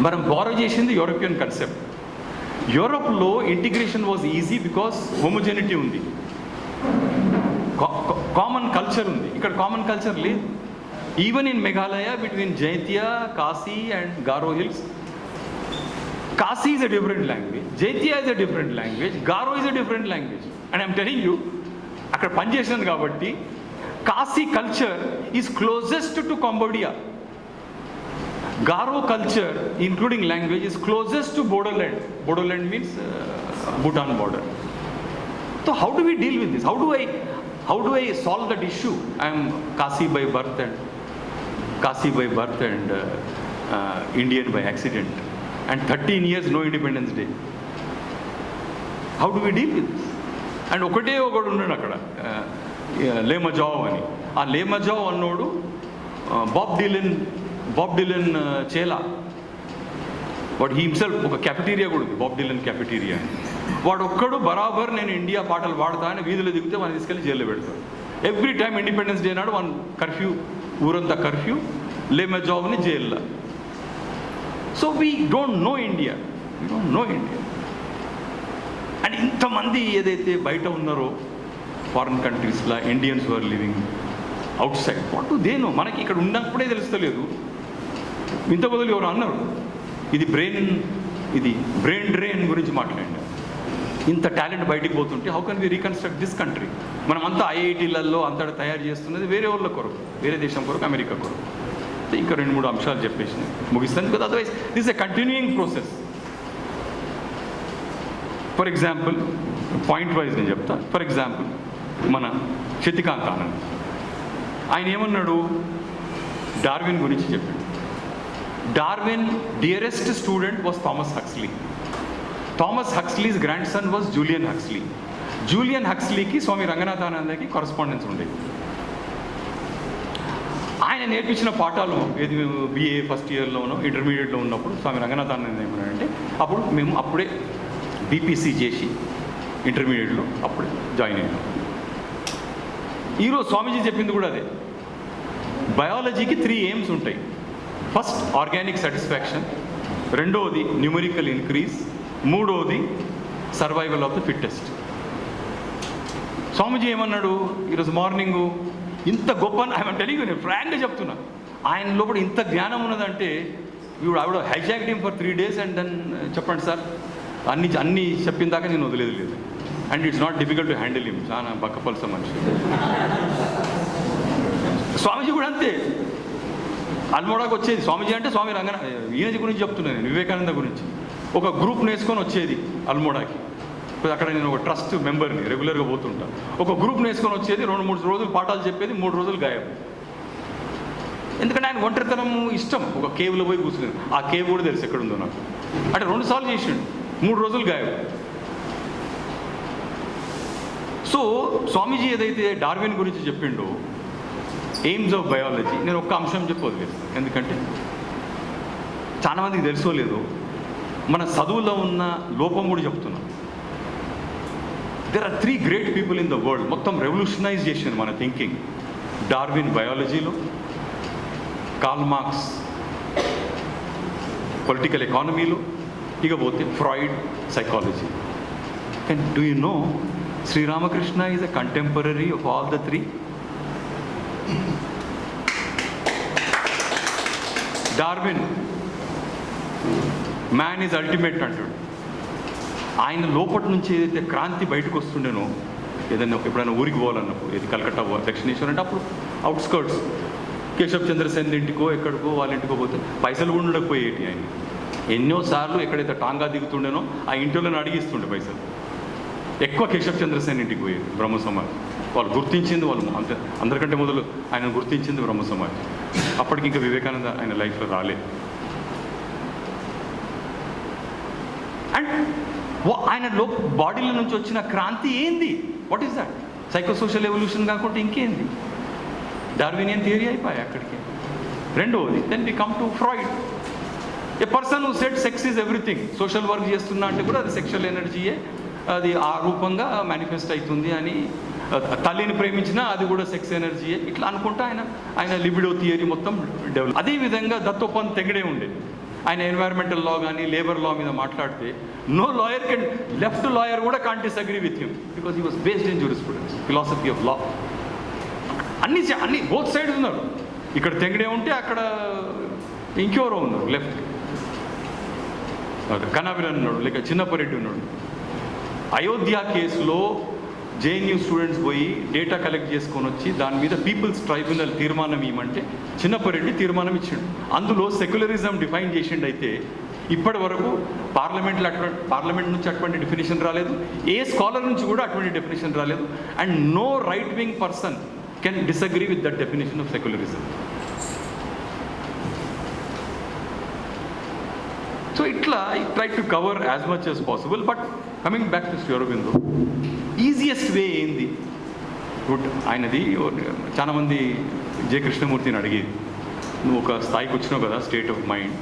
మనం బారో చేసింది యూరోపియన్ కన్సెప్ట్. యూరోప్లో integration was easy because homogeneity ఉంది, కామన్ కల్చర్ ఉంది. ఇక్కడ కామన్ కల్చర్ లేదు. Even in Meghalaya between Jaintia, Khasi and Garo Hills, Khasi is a different language, Jaintia is a different language, Garo is a different language. And I'm telling you, అక్కడ పనిచేసాను కాబట్టి Khasi culture is closest to Cambodia. Garo culture including language is closest to Bodoland. Bodoland means Bhutan border. So how do we deal with this? How do I solve that issue? I am Kasi by birth and Indian by accident, and 13 years no Independence Day. How do we deal with this? And ఒకడు ఉన్నాడు అక్కడ, లేమజావ్ అని. ఆ లేమజావ్ అన్నోడు బాబ్ డిలన్ చేలా. వాడు హిమ్సెల్ఫ్ ఒక క్యాఫెటీరియా కూడా ఉంది, బాబ్ డిలన్ క్యాఫెటీరియా. వాడు ఒక్కడు బరాబర్ నేను ఇండియా పాటలు పాడతా అని వీధిలో దిగితే వాడిని తీసుకెళ్ళి జైల్లో పెడతాడు. ఎవ్రీ టైమ్ ఇండిపెండెన్స్ డే నాడు వన్ కర్ఫ్యూ, ఊరంతా కర్ఫ్యూ, లేమజావ్ని జైల్లో. So we don't know India. And ఇంతమంది ఏదైతే బయట ఉన్నారో ఫారిన్ కంట్రీస్లో Indians are living outside, what do they know? మనకి ఇక్కడ ఉన్నప్పుడే తెలుస్తలేదు. ఇంత బదులు ఎవరు అన్నారు ఇది బ్రెయిన్ డ్రెయిన్ గురించి మాట్లాడండి. ఇంత టాలెంట్ బయటికి పోతుంటే how can we reconstruct this country? మనమంతా ఐఐటీలలో అంతటా తయారు చేస్తున్నది వేరే వాళ్ళ కొరకు, వేరే దేశం కొరకు, అమెరికా కొరకు. ఇంకా 2-3 అంశాలు చెప్పేసి ముగిస్తాను, because otherwise this a continuing process. For example, point wise నేను చెప్తా. ఫర్ ఎగ్జాంపుల్ మన శతికాంత్ ఆనంద్, ఆయన ఏమన్నాడు? డార్విన్ గురించి చెప్పాడు. Darwin dearest student was Thomas Huxley. Thomas Huxley's grand son was Julian Huxley. Julian హక్స్లీకి స్వామి రంగనాథానందకి కరస్పాండెన్స్ ఉండేది. ఆయన నేర్పించిన పాఠాలు ఏది బిఏ ఫస్ట్ ఇయర్లోనో ఇంటర్మీడియట్లో ఉన్నప్పుడు స్వామి రంగనాథానంద ఏమన్నాడంటే, అప్పుడు మేము అప్పుడే బీపీసీ చేసి ఇంటర్మీడియట్లో అప్పుడే జాయిన్ అయ్యాం. ఈరోజు స్వామీజీ చెప్పింది కూడా అదే. బయాలజీకి 3 ఎయిమ్స్ ఉంటాయి. ఫస్ట్ ఆర్గానిక్ సాటిస్ఫాక్షన్, రెండవది న్యూమరికల్ ఇంక్రీజ్, మూడవది సర్వైవల్ ఆఫ్ ద ఫిట్టెస్ట్. స్వామీజీ ఏమన్నాడు ఈరోజు మార్నింగు? ఇంత గొప్ప, ఐఎమ్ టెలింగ్ యూ, నేను ఫ్రాంక్గా చెప్తున్నా, ఆయన లోపల ఇంత జ్ఞానం ఉన్నదంటే ఇప్పుడు ఆవిడ hijacked him for 3 days and then చెప్పండి సార్ అన్నీ చెప్పిన దాకా నేను వదిలేదు లేదు. And it's not difficult to handle him. చాలా బక్కపల్స మనిషి. స్వామీజీ కూడా అంతే. అల్మోడాకి వచ్చేది స్వామీజీ అంటే స్వామి ఈయనజీ గురించి చెప్తున్నాను నేను, వివేకానంద గురించి. ఒక గ్రూప్ నేసుకొని వచ్చేది అల్మోడాకి. అక్కడ నేను ఒక ట్రస్ట్ మెంబర్ని, రెగ్యులర్గా పోతుంటా. ఒక గ్రూప్ నేసుకొని వచ్చేది, 2-3 రోజులు పాఠాలు చెప్పేది, 3 రోజులు గాయబ్. ఎందుకంటే ఆయన ఒంటరితనం ఇష్టం. ఒక కేవ్లో పోయి కూర్చున్నాను, ఆ కేవ్ కూడా తెలుసు ఎక్కడుందో నాకు. అంటే 2 సార్లు చేసిండు, 3 రోజులు గాయబ్. సో స్వామీజీ ఏదైతే డార్విన్ గురించి చెప్పిండో, ఎయిమ్స్ ఆఫ్ బయాలజీ, నేను ఒక్క అంశం చెప్పలేదు. ఎందుకంటే చాలామందికి తెలుసో లేదో, మన చదువులో ఉన్న లోపం కూడా చెప్తున్నాం. There are 3 great people in the world. మొత్తం రెవల్యూషనైజ్ చేసింది మన thinking. Darwin బయాలజీలో, Karl Marx political ఎకానమీలో, ఇకపోతే Freud psychology. And do you know Sri Ramakrishna is a contemporary of all the 3. Darwin man is ultimate అంటాడు. ఆయన లోపటి నుంచి ఏదైతే క్రాంతి బయటకు వస్తుండేనో, ఏదైనా ఎప్పుడైనా ఊరికి పోవాలన్నప్పుడు, ఏది కలకత్తా దక్షిణేశ్వరం అంటే అప్పుడు అవుట్స్కర్ట్స్ కేశవ్ చంద్ర సెన్ ఇంటికో ఎక్కడికో వాళ్ళ ఇంటికో పోతే పైసలు కూడా ఉండకపోయేటి. ఆయన ఎన్నోసార్లు ఎక్కడైతే టాంగా దిగుతుండేనో ఆ ఇంటిలోనే అడిగిస్తుండే పైసలు. ఎక్కువ కేశవ్ చంద్ర సెన్ ఇంటికి పోయేది బ్రహ్మ సమాజ్. వాళ్ళు గుర్తించింది, వాళ్ళు అందరికంటే మొదలు ఆయన గుర్తించింది బ్రహ్మ సమాజ్. అప్పటికి ఇంకా వివేకానంద ఆయన లైఫ్లో రాలేదు. అండ్ ఆయన బాడీల నుంచి వచ్చిన క్రాంతి ఏంది? What is that? Psychosocial evolution కాకుండా ఇంకేంది? డార్వినియన్ థియరీ అయిపోయాయి అక్కడికి. రెండవది, then we come to Freud. A person who said sex is everything. Social work చేస్తున్నా అంటే కూడా అది సెక్షువల్ ఎనర్జీయే, అది ఆ రూపంగా మేనిఫెస్ట్ అవుతుంది అని తల్లిని ప్రేమించినా అది కూడా సెక్స్ ఎనర్జీయే, ఇట్లా అనుకుంటా ఆయన లిబిడో థియరీ మొత్తం డెవలప్. అదేవిధంగా దత్తోపంత్ తెగడే ఉండేది. ఆయన ఎన్వైరన్మెంటల్ లా కానీ లేబర్ లా మీద మాట్లాడితే no lawyer can, left lawyer కూడా can't disagree with him because he was based in jurisprudence, philosophy of law. అన్ని బోత్ సైడ్స్ ఉన్నారు. ఇక్కడ తెంగడే ఉంటే అక్కడ ఇంకెవరో ఉన్నారు లెఫ్ట్, కనాబిరన్ ఉన్నాడు, లేక చిన్నపరెడ్డి ఉన్నాడు. అయోధ్య కేసులో జేఎన్యూ స్టూడెంట్స్ పోయి డేటా కలెక్ట్ చేసుకొని వచ్చి దాని మీద పీపుల్స్ ట్రైబ్యునల్ తీర్మానం ఇవ్వమంటే చిన్నపరెడ్డి తీర్మానం ఇచ్చిండు. అందులో సెక్యులరిజం డిఫైన్ చేసిండు. అయితే ఇప్పటి వరకు పార్లమెంట్ నుంచి అటువంటి డెఫినేషన్ రాలేదు, ఏ స్కాలర్ నుంచి కూడా అటువంటి డెఫినేషన్ రాలేదు. And no right wing person can disagree with that definition of secularism. So ఇట్లా I try to cover as much as possible. But coming back to Shri Aurobindo, easiest way ఏంది? గుడ్, ఆయనది చాలామంది జె కృష్ణమూర్తిని అడిగేది, నువ్వు ఒక స్థాయికి వచ్చినావు కదా, స్టేట్ ఆఫ్ మైండ్,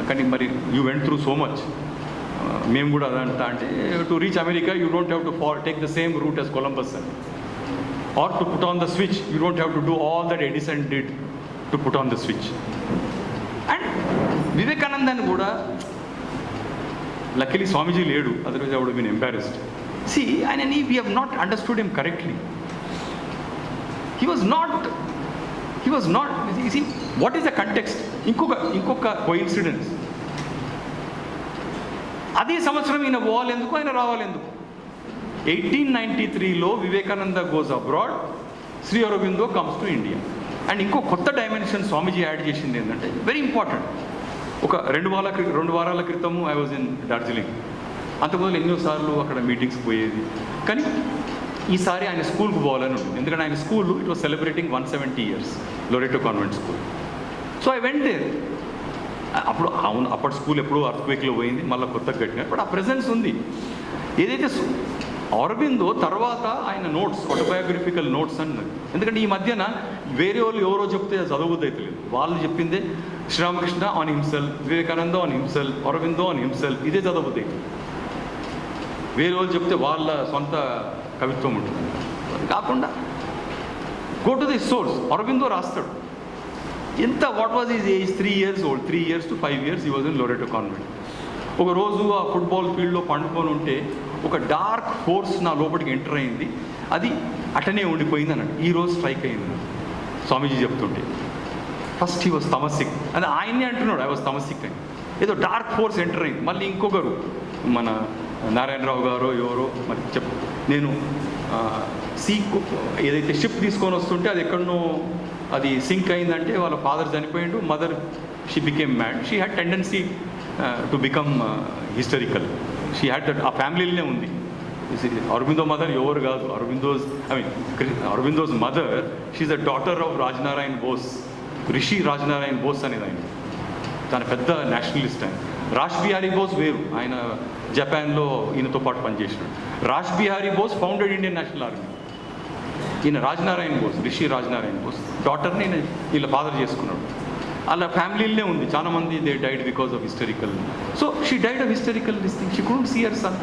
కానీ మరి you went through so much, మేము కూడా అదంతా అంటే to reach America you don't have to take the same route as Columbus అని, or to put on the switch you don't have to do all that Edison did to put on the switch. And వివేకానందాన్ని కూడా లక్కీలీ స్వామీజీ లేడు, otherwise I would been embarrassed. See, and we have not understood him correctly. He was not, you see, what is the context? ఇంకొక coincidence. అదే సంవత్సరం ఈయన పోవాలి ఎందుకు, ఆయన రావాలి ఎందుకు? 1893లో Vivekananda goes abroad, Shri Aurobindo comes to India. And ఇంకో కొత్త డైమెన్షన్ స్వామీజీ యాడ్ చేసింది ఏంటంటే వెరీ ఇంపార్టెంట్. ఒక 2 వారాల క్రితము ఐ వాజ్ ఇన్ డార్జిలింగ్. అంతకుముందు ఎన్నోసార్లు అక్కడ మీటింగ్స్కి పోయేది, కానీ ఈసారి ఆయన స్కూల్కి పోవాలని ఉంది. ఎందుకంటే ఆయన school it was celebrating 170 years, Loreto convent school. So I went there. అప్పటి స్కూల్ ఎప్పుడూ అర్త్క్వేక్లో పోయింది, మళ్ళీ కొత్తగా కట్టినారు, బట్ ఆ ప్రెజెన్స్ ఉంది. ఏదైతే అరబిందో తర్వాత ఆయన నోట్స్, ఆటోబయోగ్రఫికల్ నోట్స్ అన్నారు. ఎందుకంటే ఈ మధ్యన వేరే వాళ్ళు ఎవరో చెప్తే చదవబుద్ధి అయితే లేదు, వాళ్ళు చెప్పిందే Sri Ramakrishna on himself, Vivekananda on himself, Aurobindo on himself, ఇదే చదవబుద్ధి అవుతుంది. వేరే వాళ్ళు చెప్తే వాళ్ళ సొంత కవిత్వం ఉంటుంది. అది కాకుండా go to the source. Aurobindo రాస్తాడు what was his age, 3 years old, 3 years to 5 years he was in Loreto convent. ఒక రోజు ఆ ఫుట్బాల్ ఫీల్డ్లో పండుకొని ఉంటే ఒక డార్క్ ఫోర్స్ నా లోపలికి ఎంటర్ అయింది, అది అటనే ఉండిపోయింది అన్నాడు. ఈరోజు స్ట్రైక్ అయింది స్వామీజీ చెప్తుంటే. ఫస్ట్ హీ వాజ్ తమసిక్, అది ఆయన్నే అంటున్నాడు, ఐ వాజ్ తమసిక్ అని. ఏదో డార్క్ ఫోర్స్ ఎంటర్ అయింది. మళ్ళీ ఇంకొకరు మన నారాయణరావు గారు ఎవరో మరి నేను ఏదైతే షిప్ తీసుకొని వస్తుంటే అది ఎక్కడనో అది సింక్ అయిందంటే వాళ్ళ ఫాదర్ చనిపోయిండు, mother she became mad, she had tendency to become hysterical, she had that, ఆ ఫ్యామిలీలోనే ఉంది. అరబిందో మదర్ ఎవరు కాదు, Aurobindo's mother she the daughter of Rajnarayan Bose, Rishi Rajnarayan Bose అనేది ఆయన, తన పెద్ద నేషనలిస్ట్. ఆయన రాజ్ బిహారీ బోస్ వేరు, ఆయన జపాన్లో ఈయనతో పాటు పనిచేసినాడు. Raj Behari Bose founded Indian National Army. ఈయన రాజనారాయణ బోస్, రిషి రాజనారాయణ బోస్ డాటర్ని వీళ్ళ ఫాదర్ చేసుకున్నాడు. అలా ఫ్యామిలీలోనే ఉంది. చాలామంది they died because of hysterical. So she died of hysterical this thing, she couldn't see her son.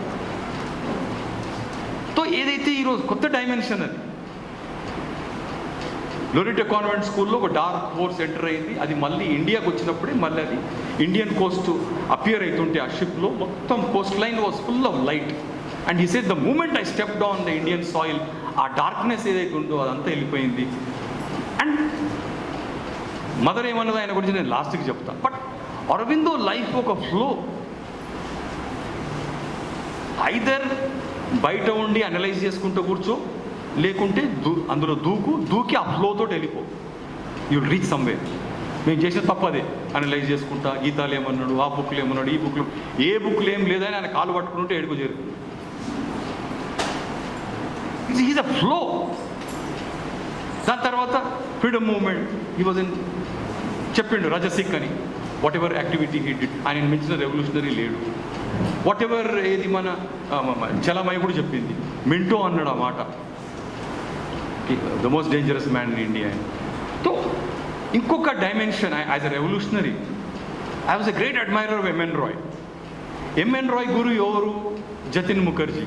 సో ఏదైతే ఈరోజు కొత్త డైమెన్షన్ అది లోరెటో కాన్వెంట్ స్కూల్లో ఒక డార్క్ ఫోర్స్ ఎంటర్ అయింది. అది మళ్ళీ ఇండియాకి వచ్చినప్పుడే మళ్ళీ అది ఇండియన్ కోస్ట్ అపియర్ అవుతుంటే ఆ షిప్లో మొత్తం coast line was full of light. And he said the moment I stepped on the Indian soil, ఆ డార్క్నెస్ ఏదైతే ఉందో అదంతా వెళ్ళిపోయింది. అండ్ మదర్ ఏమన్నది ఆయన గురించి నేను లాస్ట్కి చెప్తా. బట్ అరబిందో లైఫ్ ఒక ఫ్లో, ఐదర్ బయట ఉండి అనలైజ్ చేసుకుంటూ కూర్చో, లేకుంటే అందులో దూకి ఆ ఫ్లోతో వెళ్ళిపో, యూ విల్ రీచ్ సమ్వేర్. మేము చేసిన తప్పదే, అనలైజ్ చేసుకుంటా, గీతాలు ఏమన్నాడు, ఆ బుక్లు ఏమన్నాడు, ఈ బుక్లు, ఏ బుక్లు ఏం లేదని ఆయన కాలు పట్టుకుంటే ఎడుకు చేరుతుంది. Is a flow. దాని తర్వాత freedom movement, he was in, చెప్పిండు రజసిక్ అని, what ever activity he did, ఆయన మించిన రెవల్యూషనరీ లేడు. వాట్ ఎవర్ ఏది మన చలమై కూడా చెప్పింది, మింటో అన్నాడు ఆ మాట, the most dangerous man in India. So ఇంకొక dimension, as a revolutionary I was a great admirer of M N Roy. M N Roy గురు ఎవరు? జతిన్ ముఖర్జీ.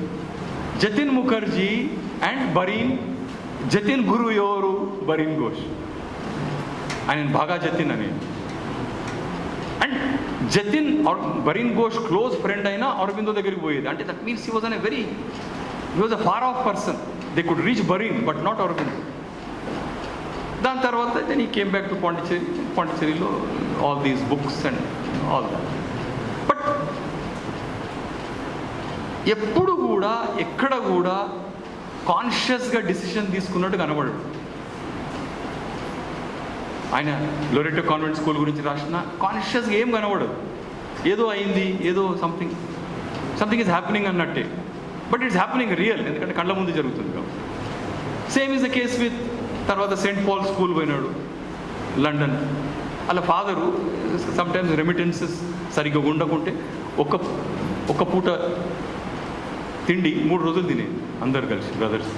జతిన్ ముఖర్జీ అండ్ బరీన్ జతిన్ గురు ఎవరు? బరీన్ ఘోష్. ఆయన బాగా జతిన్ అని. And Jatin Barin Ghosh close friend అయినా అరబిందో దగ్గరికి పోయేది. అంటే that means he was an a very he was a far off person. They could reach బరీన్ but not Aurobindo. దాని తర్వాత then he came back to Pondicherry. పాండిచ్చేరిలో all these books and all that. But ఎప్పుడు కూడా ఎక్కడ కూడా కాన్షియస్గా డిసిషన్ తీసుకున్నట్టు కనబడడు. ఆయన లోరెటో కాన్వెంట్ స్కూల్ గురించి రాసిన కాన్షియస్గా ఏం కనబడదు. ఏదో అయింది, ఏదో సంథింగ్ ఈజ్ హ్యాపెనింగ్ అన్నట్టే. బట్ ఇట్స్ హ్యాపెనింగ్ రియల్, ఎందుకంటే కళ్ళ ముందు జరుగుతుంది కాబట్టి. Same is the case with తర్వాత సెయింట్ పాల్ స్కూల్ పోయినాడు లండన్. అలా ఫాదరు సమ్టైమ్స్ రెమిటెన్సెస్ సరిగ్గా ఉండకుంటే ఒక పూట తిండి 3 రోజులు తినేది అందరు కలిసి brothers.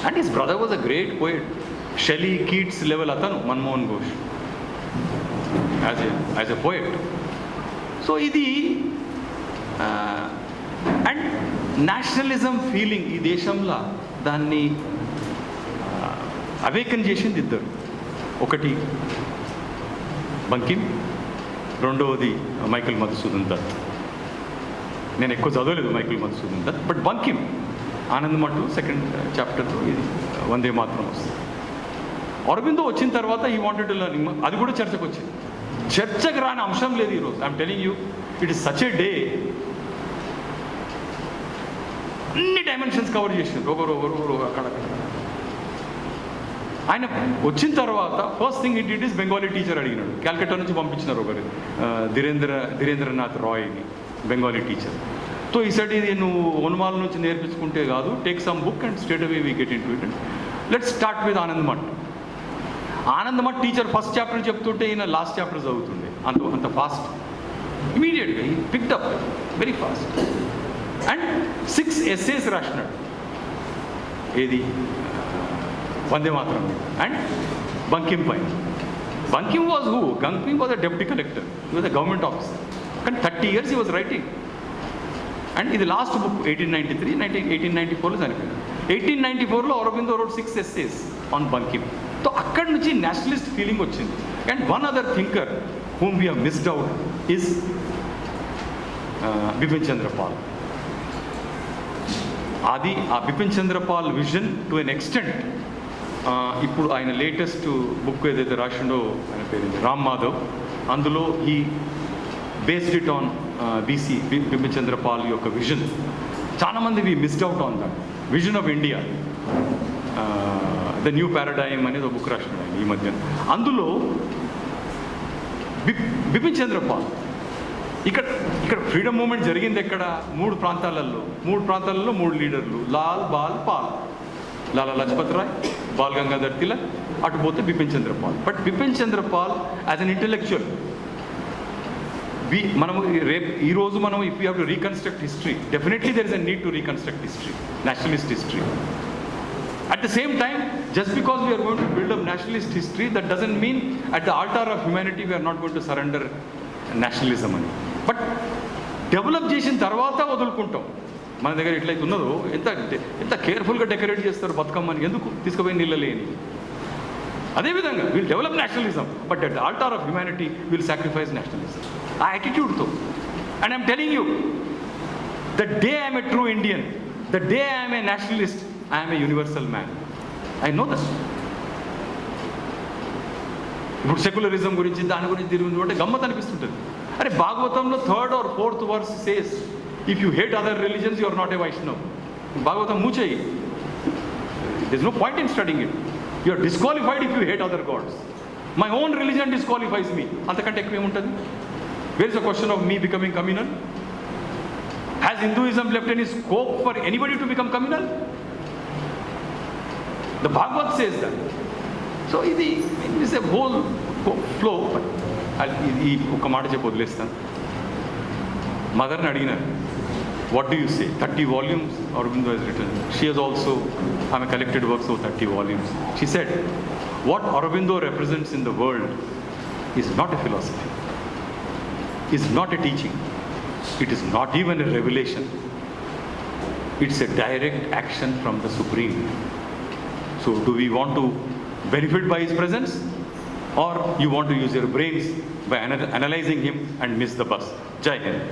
And his brother was a great poet. Shelley, Keats level అతను Manmohan Ghosh as a poet. So ఇది అండ్ నేషనలిజం ఫీలింగ్ ఈ దేశంలో దాన్ని అవేకన్ చేసింది ఇద్దరు. ఒకటి బంకిం, రెండవది మైకేల్ మధుసూదన్ దత్. నేను ఎక్కువ చదవలేదు Michael Madhusudan Dutt, but Bankim Anandamath second చాప్టర్లో ఇది వందే మాత్రం వస్తుంది. అరబిందో వచ్చిన తర్వాత ఈ వాంటెడ్ టు లెర్నింగ్, అది కూడా చర్చకు వచ్చింది. చర్చకు రాని అంశం లేదు ఈరోజు. I'm telling you, it is such a day. అన్ని డైమెన్షన్స్ కవర్ చేసింది ఒకరు అక్కడ. ఆయన వచ్చిన తర్వాత first thing it is Bengali teacher అడిగినాడు. క్యాల్కటా నుంచి పంపించినారు ఒకరు, ధీరేంద్రనాథ్ రాయ్ని, బెంగాలీ టీచర్. సో ఈ సైడ్ ఇది నువ్వు వనమాల నుంచి నేర్పించుకుంటే కాదు, take some book and straight away we get in to it. Let's start with Anandamath. Anandamath teacher first chapter చెప్తుంటే ఈయన లాస్ట్ చాప్టర్ చదువుతుండే. అంత ఫాస్ట్, ఇమీడియట్గా ఈ picked up very fast. And 6 essays రాసినాడు. ఏది వందే మాత్రం. అండ్ బంకిం పైన. Bankim was who? Bankim was a deputy collector, he was a government officer. కానీ 30 years he was writing. And ఇది లాస్ట్ బుక్ 1893, 1894లో చనిపోయింది. 1894లో Aurobindo wrote 6 essays on Bankim. So అక్కడి నుంచి నేషనలిస్ట్ ఫీలింగ్ వచ్చింది. And one other thinker whom we have missed out is Bipin Chandra Pal. అది ఆ Bipin Chandra Pal vision to an extent. ఇప్పుడు ఆయన లేటెస్ట్ బుక్ ఏదైతే రాసిండో ఆయన పేరు రామ్ మాధవ్, అందులో ఈ based it on BC Bipin Chandra Pal యొక్క విజన్. చాలామంది we missed out on that vision of India. The new paradigm అనేది ఒక బుక్ రాసినాడు ఆయన ఈ మధ్య. అందులో బిపిన్ చంద్ర పాల్ ఇక్కడ ఫ్రీడమ్ మూమెంట్ జరిగింది ఎక్కడ? 3 ప్రాంతాలలో 3 లీడర్లు, లాల్, బాల్, పాల్. లాలా లజపత్ రాయ్, బాల్ గంగాధర్ తిలక్, అటు పోతే Bipin Chandra Pal. But Bipin Chandra Pal as an intellectual, మనము రేపు ఈరోజు మనం if you have to reconstruct history, definitely there is a need to reconstruct history, nationalist history. At the same time, just because we are going to build up nationalist history, that doesn't mean at the altar of humanity we are not going to surrender nationalism అని. బట్ డెవలప్ చేసిన తర్వాత వదులుకుంటాం. మన దగ్గర ఎట్లయితే ఉన్నదో ఎంత కేర్ఫుల్గా డెకరేట్ చేస్తారు బతుకమ్మని, ఎందుకు తీసుకుపోయి నీళ్ళ లేని. అదేవిధంగా we'll develop nationalism, but at the altar of humanity we'll sacrifice nationalism. ఆ యాటిట్యూడ్తో. And I'm telling you, the day I'm a true Indian, the day I'm a nationalist, I'm a universal man. I know that. ఇప్పుడు సెక్యులరిజం గురించి దాని గురించి తిరిగి అంటే గమ్మత్ అనిపిస్తుంటుంది. అరే భాగవతంలో 3rd or 4th verse says, if you hate other religions, you are not a Vaishnava. Bhagavatam మూచేయి. There is no point in studying it. You are disqualified if you hate other gods. My own religion disqualifies me. అంతకంటే ఎక్కువ ఏముంటుంది? Where is the question of me becoming communal? Has Hinduism left any scope for anybody to become communal? The Bhagavad says that. So ఇది is a whole flow. ఈ ఒక మాట చెప్పి వదిలేస్తాను. మదర్ని అడిగినారు, what do you say? 30 volumes Aurobindo has written. She has also collected works of 30 volumes. She said, what Aurobindo represents in the world is not a philosophy, is not a teaching, it is not even a revelation, It's a direct action from the Supreme. So do we want to benefit by his presence, or you want to use your brains by analyzing him and miss the bus? Jai Hind.